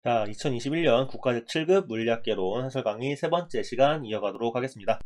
자, 2021년 국가직 7급 물리학개론 해설 강의 세 번째 시간 이어가도록 하겠습니다.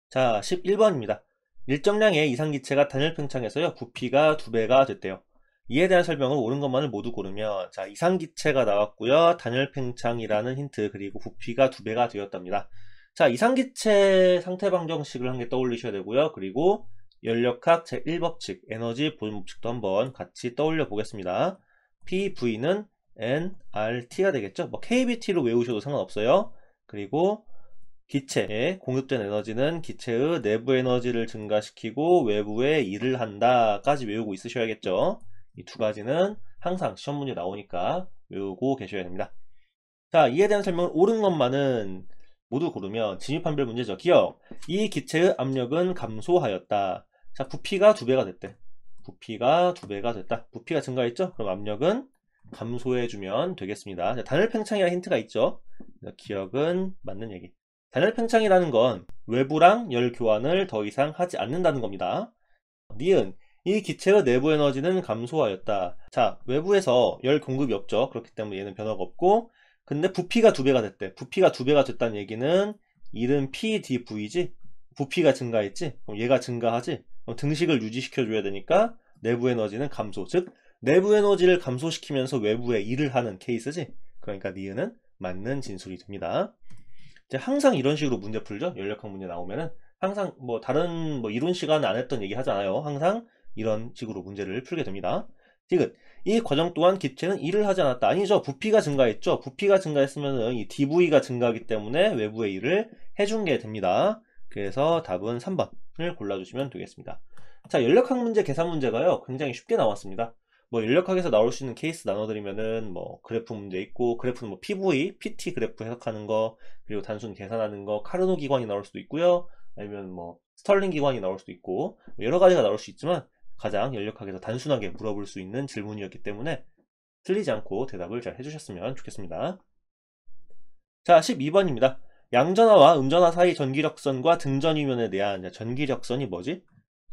자, 11번입니다. 일정량의 이상기체가 단일 팽창해서요, 부피가 2배가 됐대요. 이에 대한 설명을 옳은 것만을 모두 고르면, 자, 이상기체가 나왔고요, 단일 팽창이라는 힌트, 그리고 부피가 2배가 되었답니다. 자, 이상기체 상태 방정식을 한 개 떠올리셔야 되고요, 그리고 연력학 제1법칙, 에너지 보존 법칙도 한번 같이 떠올려 보겠습니다. PV는 nRT가 되겠죠. 뭐 KBT로 외우셔도 상관없어요. 그리고 기체에 공급된 에너지는 기체의 내부 에너지를 증가시키고 외부에 일을 한다 까지 외우고 있으셔야겠죠. 이 두 가지는 항상 시험 문제 나오니까 외우고 계셔야 됩니다. 자, 이에 대한 설명을 옳은 것만은 모두 고르면 진입한별 문제죠. 기억, 이 기체의 압력은 감소하였다. 자, 부피가 2배가 됐대. 부피가 2배가 됐다. 부피가 증가했죠? 그럼 압력은 감소해주면 되겠습니다. 단일 팽창이라는 힌트가 있죠. 기억은 맞는 얘기. 단일 팽창이라는 건 외부랑 열 교환을 더 이상 하지 않는다는 겁니다. 니은, 이 기체의 내부 에너지는 감소하였다. 자, 외부에서 열 공급이 없죠. 그렇기 때문에 얘는 변화가 없고, 근데 부피가 2배가 됐대. 부피가 2배가 됐다는 얘기는 이름 PdV지? 부피가 증가했지? 그럼 얘가 증가하지? 그럼 등식을 유지시켜줘야 되니까 내부 에너지는 감소. 즉, 내부 에너지를 감소시키면서 외부에 일을 하는 케이스지? 그러니까 니은은 맞는 진술이 됩니다. 이제 항상 이런 식으로 문제 풀죠? 연력학 문제 나오면은 항상 뭐 다른 뭐 이론 시간에 안 했던 얘기 하잖아요. 항상 이런 식으로 문제를 풀게 됩니다. 디귿, 이 과정 또한 기체는 일을 하지 않았다. 아니죠. 부피가 증가했죠. 부피가 증가했으면은 이 dV가 증가하기 때문에 외부의 일을 해준 게 됩니다. 그래서 답은 3번을 골라주시면 되겠습니다. 자, 연력학 문제 계산 문제가요, 굉장히 쉽게 나왔습니다. 뭐 연력학에서 나올 수 있는 케이스 나눠드리면은 뭐 그래프 문제 있고, 그래프는 뭐 PV, PT 그래프 해석하는 거, 그리고 단순 계산하는 거, 카르노 기관이 나올 수도 있고요. 아니면 뭐 스털링 기관이 나올 수도 있고, 여러 가지가 나올 수 있지만 가장 연력학에서 단순하게 물어볼 수 있는 질문이었기 때문에 틀리지 않고 대답을 잘 해주셨으면 좋겠습니다. 자, 12번입니다. 양전하와 음전하 사이 전기력선과 등전이면에 대한, 전기력선이 뭐지?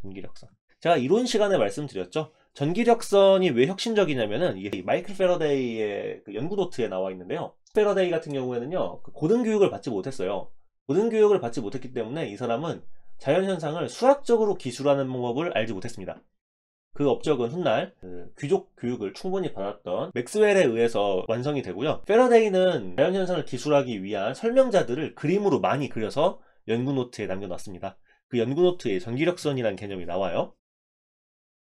전기력선. 제가 이론 시간에 말씀드렸죠. 전기력선이 왜 혁신적이냐면은 이게 마이클 패러데이의 그 연구 노트에 나와 있는데요. 패러데이 같은 경우에는요, 고등교육을 받지 못했어요. 고등교육을 받지 못했기 때문에 이 사람은 자연현상을 수학적으로 기술하는 방법을 알지 못했습니다. 그 업적은 훗날 귀족 교육을 충분히 받았던 맥스웰에 의해서 완성이 되고요. 패러데이는 자연현상을 기술하기 위한 설명자들을 그림으로 많이 그려서 연구노트에 남겨놨습니다. 그 연구노트에 전기력선이라는 개념이 나와요.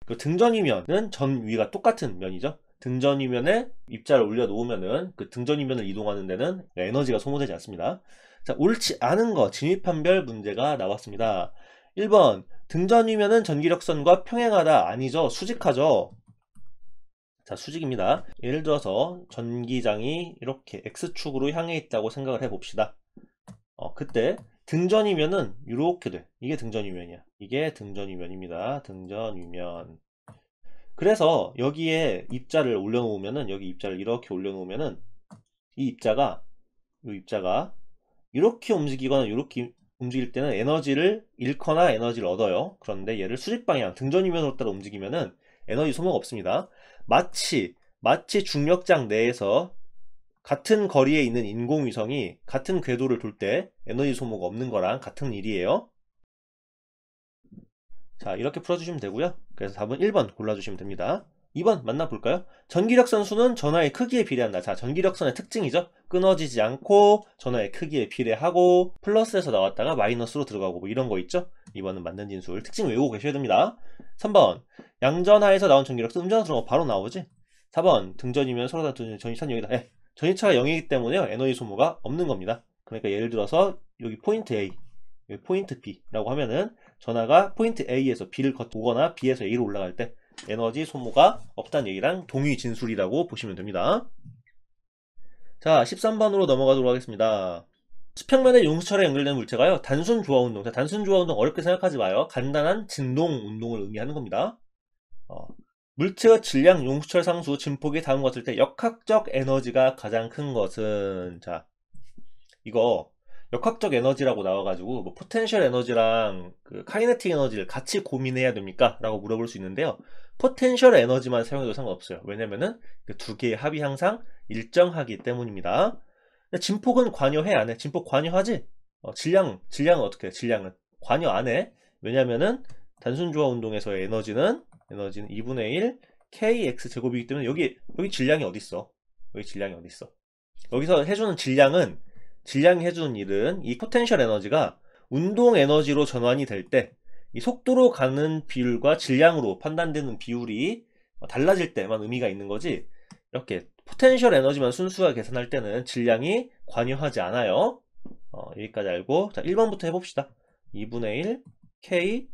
그 등전이면은 전 위가 똑같은 면이죠. 등전이면에 입자를 올려놓으면은 그 등전이면을 이동하는 데는 에너지가 소모되지 않습니다. 자, 옳지 않은 거 진입한별 문제가 나왔습니다. 1번, 등전이면은 전기력선과 평행하다. 아니죠. 수직하죠. 자, 수직입니다. 예를 들어서 전기장이 이렇게 X축으로 향해 있다고 생각을 해봅시다. 그때 등전이면은 이렇게 돼. 이게 등전이면이야. 이게 등전이면입니다. 등전이면. 그래서 여기에 입자를 올려놓으면은, 여기 입자를 이렇게 올려놓으면은 이 입자가 이렇게 움직이거나 이렇게 움직일 때는 에너지를 잃거나 에너지를 얻어요. 그런데 얘를 수직 방향 등전이면으로 따라 움직이면은 에너지 소모가 없습니다. 마치 중력장 내에서 같은 거리에 있는 인공위성이 같은 궤도를 돌 때 에너지 소모가 없는 거랑 같은 일이에요. 자, 이렇게 풀어주시면 되고요. 그래서 답은 1번 골라주시면 됩니다. 2번 만나볼까요? 전기력선 수는 전하의 크기에 비례한다. 자, 전기력선의 특징이죠. 끊어지지 않고 전하의 크기에 비례하고 플러스에서 나왔다가 마이너스로 들어가고 뭐 이런 거 있죠. 2번은 맞는 진술. 특징 외우고 계셔야 됩니다. 3번 양전하에서 나온 전기력선 음전하 들어가면 바로 나오지. 4번 등전이면 서로 다 전이차는 0이다. 전이차가 0이기 때문에요, 에너지 소모가 없는 겁니다. 그러니까 예를 들어서 여기 포인트 A, 여기 포인트 B라고 하면은 전하가 포인트 A에서 B를 오거나 B에서 A로 올라갈 때 에너지 소모가 없다는 얘기랑 동의 진술이라고 보시면 됩니다. 자, 13번으로 넘어가도록 하겠습니다. 수평면의 용수철에 연결되는 물체가요, 단순 조화 운동. 자, 단순 조화 운동 어렵게 생각하지 마요. 간단한 진동 운동을 의미하는 겁니다. 물체의 질량, 용수철 상수, 진폭이 다음과 같을 때 역학적 에너지가 가장 큰 것은, 자, 이거 역학적 에너지라고 나와가지고 뭐 포텐셜 에너지랑 그 카이네틱 에너지를 같이 고민해야 됩니까? 라고 물어볼 수 있는데요. 포텐셜 에너지만 사용해도 상관없어요. 왜냐면은 그 두 개의 합이 항상 일정하기 때문입니다. 진폭은 관여해 안 해? 진폭 관여하지? 질량은 어떻게 해? 질량은 관여 안 해. 왜냐면은 단순 조화 운동에서의 에너지는 2분의 1 kx 제곱이기 때문에 여기 질량이 어디 있어? 여기 질량이 어디 있어? 여기서 해주는 질량이 해주는 일은 이 포텐셜 에너지가 운동 에너지로 전환이 될 때 이 속도로 가는 비율과 질량으로 판단되는 비율이 달라질 때만 의미가 있는 거지, 이렇게 포텐셜 에너지만 순수하게 계산할 때는 질량이 관여하지 않아요. 여기까지 알고, 자 1번부터 해봅시다. 2분의 1 k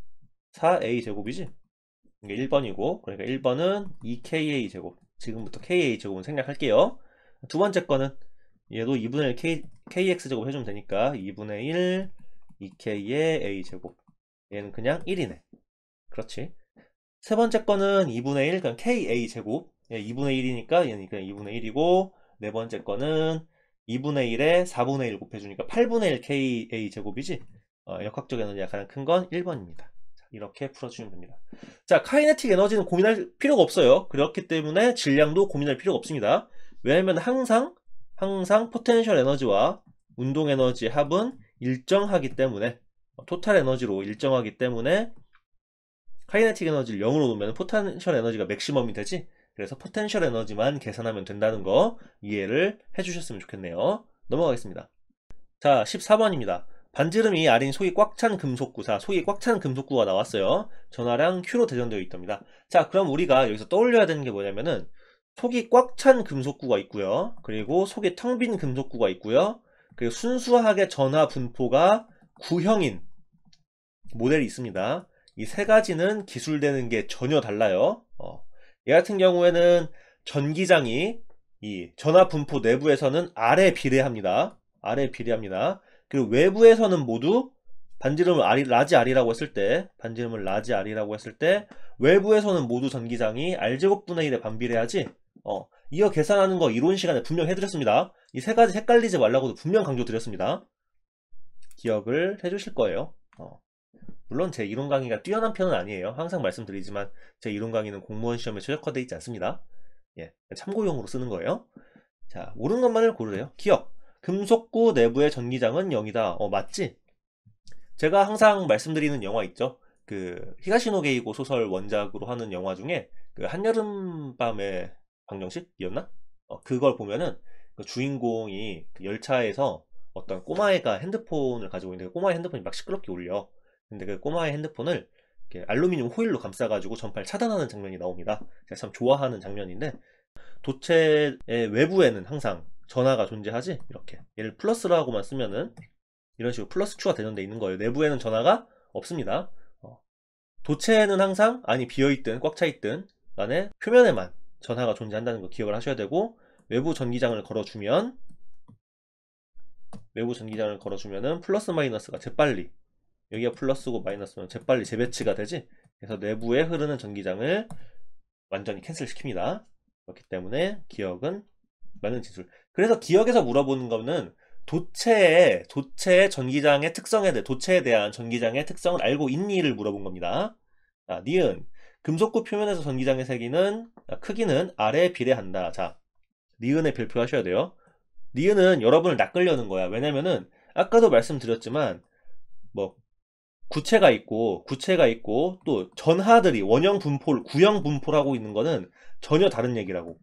4a 제곱이지? 이게 1번이고, 그러니까 1번은 2ka 제곱. 지금부터 ka 제곱은 생략할게요. 두 번째 거는 얘도 2분의 1 kx 제곱 해주면 되니까 2분의 1 2k의 a 제곱. 얘는 그냥 1이네. 그렇지. 세 번째 거는 2분의 1 그냥 ka 제곱. 얘 2분의 1이니까 얘는 그냥 2분의 1이고, 네 번째 거는 2분의 1에 4분의 1 곱해주니까 8분의 1 ka 제곱이지. 역학적 에너지가 가장 큰 건 1번입니다. 이렇게 풀어주시면 됩니다. 자, 카이네틱 에너지는 고민할 필요가 없어요. 그렇기 때문에 질량도 고민할 필요가 없습니다. 왜냐면 항상 포텐셜 에너지와 운동 에너지의 합은 일정하기 때문에, 토탈 에너지로 일정하기 때문에 카이네틱 에너지를 0으로 놓으면 포텐셜 에너지가 맥시멈이 되지. 그래서 포텐셜 에너지만 계산하면 된다는 거 이해를 해주셨으면 좋겠네요. 넘어가겠습니다. 자, 14번입니다. 반지름이 R인 속이 꽉 찬 금속구. 자, 속이 꽉 찬 금속구가 나왔어요. 전하량 Q로 대전되어 있답니다. 자, 그럼 우리가 여기서 떠올려야 되는 게 뭐냐면은, 속이 꽉 찬 금속구가 있고요. 그리고 속이 텅 빈 금속구가 있고요. 그리고 순수하게 전하 분포가 구형인 모델이 있습니다. 이 세 가지는 기술되는 게 전혀 달라요. 얘 같은 경우에는 전기장이 이 전하 분포 내부에서는 R에 비례합니다. 그리고 외부에서는 모두 반지름을 라지 R이라고 했을 때, 외부에서는 모두 전기장이 R제곱분의 1에 반비례하지. 이거 계산하는 거 이론 시간에 분명 해드렸습니다. 이 세 가지 헷갈리지 말라고도 분명 강조드렸습니다. 기억을 해주실 거예요. 물론 제 이론 강의가 뛰어난 편은 아니에요. 항상 말씀드리지만 제 이론 강의는 공무원 시험에 최적화되어 있지 않습니다. 예, 참고용으로 쓰는 거예요. 자, 옳은 것만을 고르래요. 기억. 금속구 내부의 전기장은 0이다. 맞지? 제가 항상 말씀드리는 영화 있죠. 그 히가시노 게이고 소설 원작으로 하는 영화 중에 그 한여름밤의 방정식이었나? 그걸 보면은 그 주인공이 그 열차에서 어떤 꼬마애가 핸드폰을 가지고 있는데, 그 꼬마의 핸드폰이 막 시끄럽게 울려. 근데 그 꼬마의 핸드폰을 이렇게 알루미늄 호일로 감싸가지고 전파를 차단하는 장면이 나옵니다. 제가 참 좋아하는 장면인데, 도체의 외부에는 항상 전하가 존재하지. 이렇게 얘를 플러스라고만 쓰면은 이런 식으로 플러스 Q가 대전되어 있는 거예요. 내부에는 전하가 없습니다. 도체에는 항상 안이 비어있든 꽉 차있든 간에 표면에만 전하가 존재한다는 거 기억을 하셔야 되고, 외부 전기장을 걸어주면은 플러스 마이너스가 재빨리, 여기가 플러스고 마이너스면 재빨리 재배치가 되지. 그래서 내부에 흐르는 전기장을 완전히 캔슬 시킵니다. 그렇기 때문에 기억은 많은 진술. 그래서 기억에서 물어보는 거는 도체의 전기장의 도체에 대한 전기장의 특성을 알고 있니를 물어본 겁니다. 자, 니은 금속구 표면에서 전기장의 크기는 R에 비례한다. 자, 니은에 별표하셔야 돼요. 니은은 여러분을 낚으려는 거야. 왜냐면은 아까도 말씀드렸지만 뭐 구체가 있고 또 전하들이 원형 분포를 구형 분포를 하고 있는 거는 전혀 다른 얘기예요.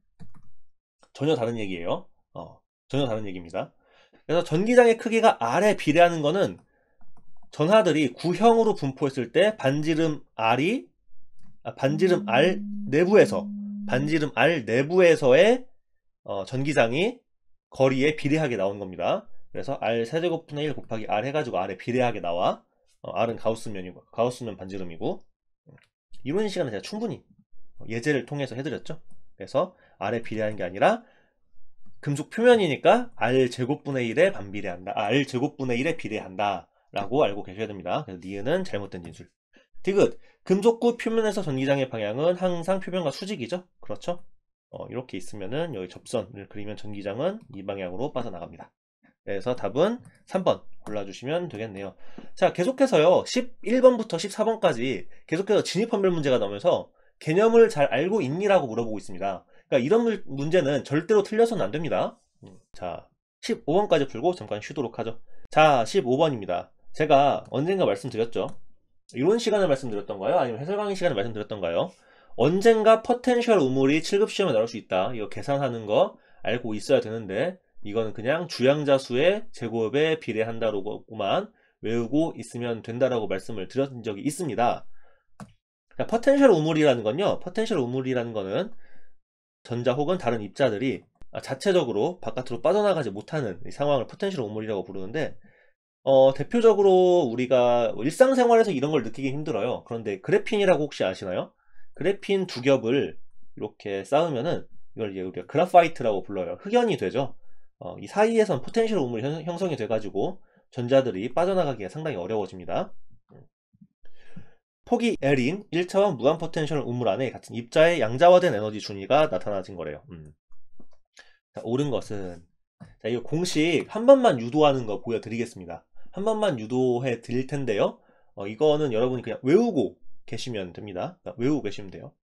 전혀 다른 얘기입니다. 그래서 전기장의 크기가 R에 비례하는 거는 전하들이 구형으로 분포했을 때 반지름 R 내부에서의 전기장이 거리에 비례하게 나온 겁니다. 그래서 R 세제곱분의 1 곱하기 R 해가지고 R에 비례하게 나와. R은 가우스면 반지름이고, 이론 시간에 제가 충분히 예제를 통해서 해드렸죠. 그래서 R에 비례하는 게 아니라 금속 표면이니까 R제곱분의 1에 R제곱분의 1에 비례한다 라고 알고 계셔야 됩니다. 그래서 니은은 잘못된 진술. 디귿. 금속구 표면에서 전기장의 방향은 항상 표면과 수직이죠. 그렇죠? 이렇게 있으면은 여기 접선을 그리면 전기장은 이 방향으로 빠져나갑니다. 그래서 답은 3번 골라주시면 되겠네요. 자, 계속해서요 11번부터 14번까지 계속해서 진입한별 문제가 나오면서 개념을 잘 알고 있니라고 물어보고 있습니다. 그러니까 이런 문제는 절대로 틀려서는 안 됩니다. 자, 15번까지 풀고 잠깐 쉬도록 하죠. 자, 15번입니다. 제가 언젠가 말씀드렸죠. 이론 시간을 말씀드렸던가요? 아니면 해설 강의 시간을 말씀드렸던가요? 언젠가 포텐셜 우물이 7급 시험에 나올 수 있다. 이거 계산하는 거 알고 있어야 되는데 이거는 그냥 주양자수의 제곱에 비례한다로만 외우고 있으면 된다라고 말씀을 드린 적이 있습니다. 포텐셜 우물이라는 건요. 포텐셜 우물이라는 거는 전자 혹은 다른 입자들이 자체적으로 바깥으로 빠져나가지 못하는 상황을 포텐셜 우물이라고 부르는데 대표적으로 우리가 일상생활에서 이런 걸 느끼기 힘들어요. 그런데 그래핀이라고 혹시 아시나요? 그래핀 두 겹을 이렇게 쌓으면은 이걸 우리가 그라파이트라고 불러요. 흑연이 되죠. 이 사이에선 포텐셜 우물이 형성이 돼가지고 전자들이 빠져나가기가 상당히 어려워집니다. 폭이 L인 1차원 무한 포텐셜 우물 안에 같은 입자의 양자화된 에너지 준위가 나타나진 거래요. 자, 옳은 것은 자, 이 공식 한 번만 유도하는 거 보여드리겠습니다. 한 번만 유도해 드릴 텐데요. 이거는 여러분이 그냥 외우고 계시면 됩니다. 외우고 계시면 돼요.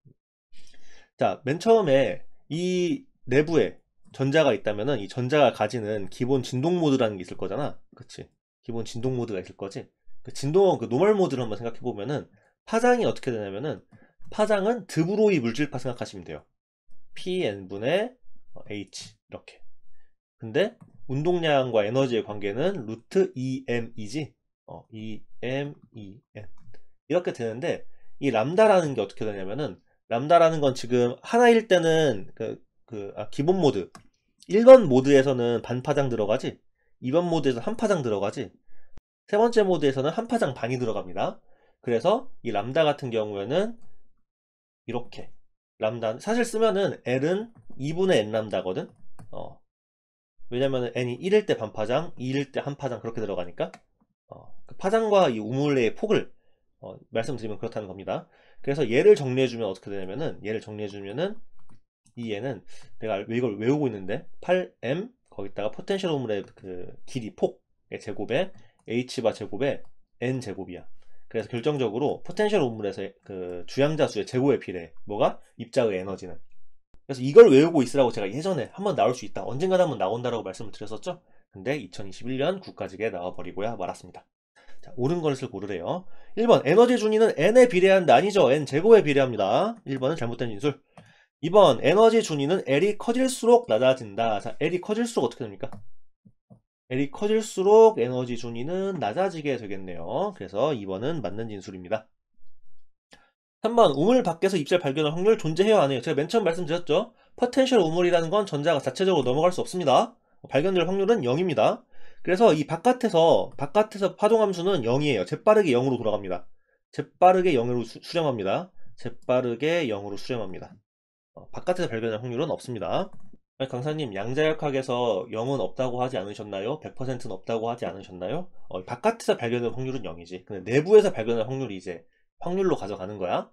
자, 맨 처음에 이 내부에 전자가 있다면은 이 전자가 가지는 기본 진동 모드라는 게 있을 거잖아. 그치? 기본 진동 모드가 있을 거지. 그 노멀 모드를 한번 생각해 보면은 파장이 어떻게 되냐면은 파장은 드브로이 물질파 생각하시면 돼요. Pn분의 H 이렇게. 근데 운동량과 에너지의 관계는 루트 EM이지. EMEN 이렇게 되는데 이 람다라는 게 어떻게 되냐면은 람다라는 건 지금 하나일 때는 기본 모드 1번 모드에서는 반파장 들어가지 2번 모드에서 한 파장 들어가지 세 번째 모드에서는 한 파장 반이 들어갑니다. 그래서 이 람다 같은 경우에는 이렇게 람다 사실 쓰면은 L은 2분의 N 람다거든. 왜냐면 n이 1일 때 반파장, 2일 때 한파장 그렇게 들어가니까 그 파장과 이 우물의 폭을 말씀드리면 그렇다는 겁니다. 그래서 얘를 정리해주면 어떻게 되냐면은 얘를 정리해주면은 이 얘는 내가 이걸 외우고 있는데 8m 거기다가 포텐셜 우물의 그 길이 폭의 제곱에 h바 제곱에 n 제곱이야. 그래서 결정적으로 포텐셜 우물에서 그 주양자수의 제곱에 비례해. 뭐가? 입자의 에너지는. 그래서 이걸 외우고 있으라고 제가 예전에 한번 나올 수 있다. 언젠가 한번 나온다라고 말씀을 드렸었죠. 근데 2021년 국가직에 나와버리고야 말았습니다. 자, 옳은 것을 고르래요. 1번 에너지 준위는 n에 비례한다. 아니죠. n 제곱에 비례합니다. 1번은 잘못된 진술. 2번 에너지 준위는 L이 커질수록 낮아진다. 자, L이 커질수록 어떻게 됩니까? L이 커질수록 에너지 준위는 낮아지게 되겠네요. 그래서 2번은 맞는 진술입니다. 3번 우물 밖에서 입자를 발견할 확률 존재해요 안 해요? 제가 맨 처음 말씀드렸죠. 포텐셜 우물이라는 건 전자가 자체적으로 넘어갈 수 없습니다. 발견될 확률은 0입니다. 그래서 이 바깥에서 파동함수는 0이에요. 재빠르게 0으로 돌아갑니다. 재빠르게 0으로 수렴합니다. 재빠르게 0으로 수렴합니다. 바깥에서 발견할 확률은 없습니다. 강사님 양자역학에서 0은 없다고 하지 않으셨나요? 100%는 없다고 하지 않으셨나요? 바깥에서 발견할 확률은 0이지. 근데 내부에서 발견할 확률이 이제 확률로 가져가는 거야.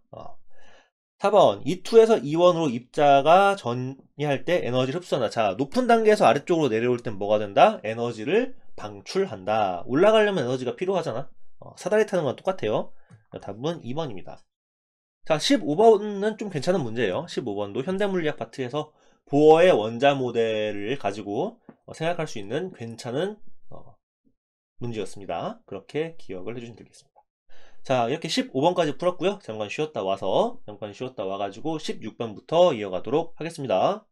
4번 2,2에서 2,1으로 입자가 전이할 때 에너지를 흡수한다. 자, 높은 단계에서 아래쪽으로 내려올 땐 뭐가 된다? 에너지를 방출한다. 올라가려면 에너지가 필요하잖아. 사다리 타는 건 똑같아요. 답은 2번입니다. 자, 15번은 좀 괜찮은 문제예요. 15번도 현대물리학 파트에서 보어의 원자 모델을 가지고 생각할 수 있는 괜찮은 문제였습니다. 그렇게 기억을 해주시면 되겠습니다. 자, 이렇게 15번까지 풀었고요. 잠깐 쉬었다 와가지고 16번부터 이어가도록 하겠습니다.